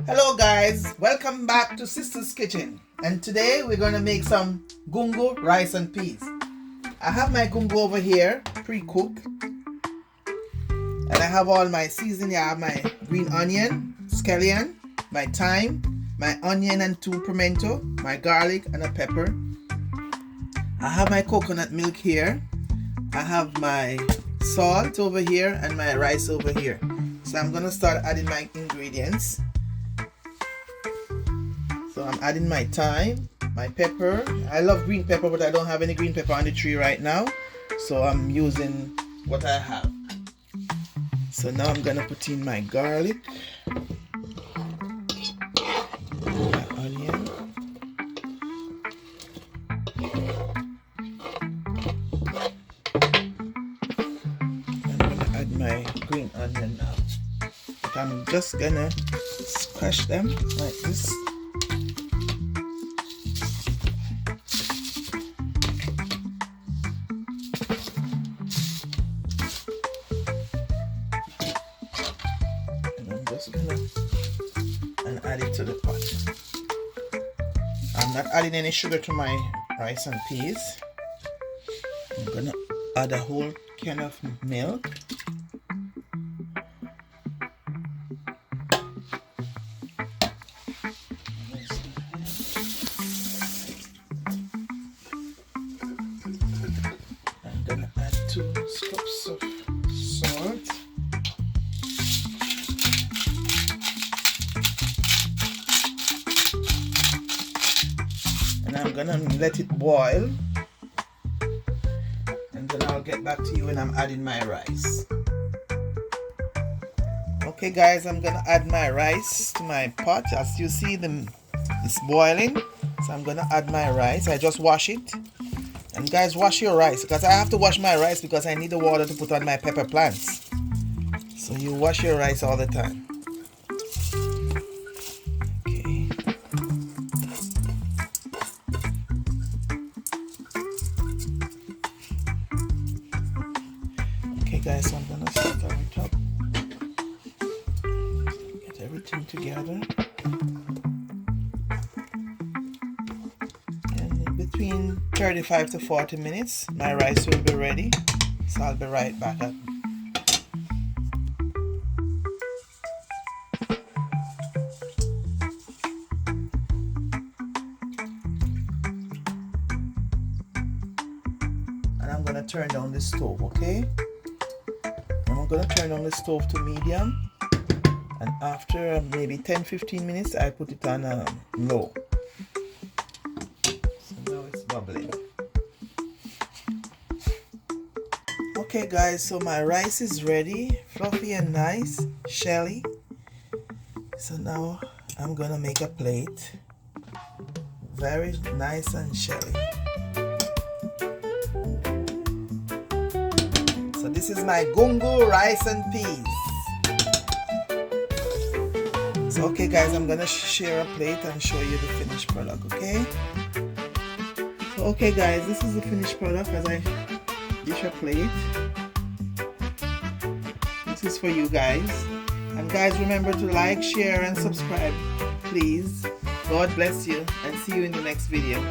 Hello guys, welcome back to Sister's Kitchen, and today we're going to make some gungo rice and peas. I have my gungo over here pre-cooked, and I have all my seasoning. I have my green onion, scallion, my thyme, my onion and 2 pimento, my garlic and a pepper. I have my coconut milk here. I have my salt over here and my rice over here. So I'm going to start adding my ingredients. So I'm adding my thyme, my pepper. I love green pepper, but I don't have any green pepper on the tree right now, so I'm using what I have. So now I'm gonna put in my garlic, my onion, I'm gonna add my green onion now. But I'm just gonna squash them like this. And add it to the pot. I'm not adding any sugar to my rice and peas. I'm gonna add a whole can of milk. I'm gonna add 2 scoops of salt. I'm gonna let it boil, and then I'll get back to you when I'm adding my rice. Okay guys, I'm gonna add my rice to my pot. As you see, it's boiling, so I'm gonna add my rice. I just wash it, and guys, wash your rice, because I have to wash my rice because I need the water to put on my pepper plants. So you wash your rice all the time. Guys, so I'm gonna stir it up, get everything together, and in between 35 to 40 minutes my rice will be ready, so I'll be right back up. And I'm gonna turn down the stove, okay? I'm going to turn on the stove to medium, and after maybe 10-15 minutes I put it on low. So now it's bubbling. Okay guys, so my rice is ready, fluffy and nice, shelly. So now I'm going to make a plate, very nice and shelly. So this is my gungo rice and peas. So okay guys, I'm gonna share a plate and show you the finished product, okay? So okay guys, this is the finished product as I dish a plate. This is for you guys. And guys, remember to like, share and subscribe, please. God bless you, and see you in the next video.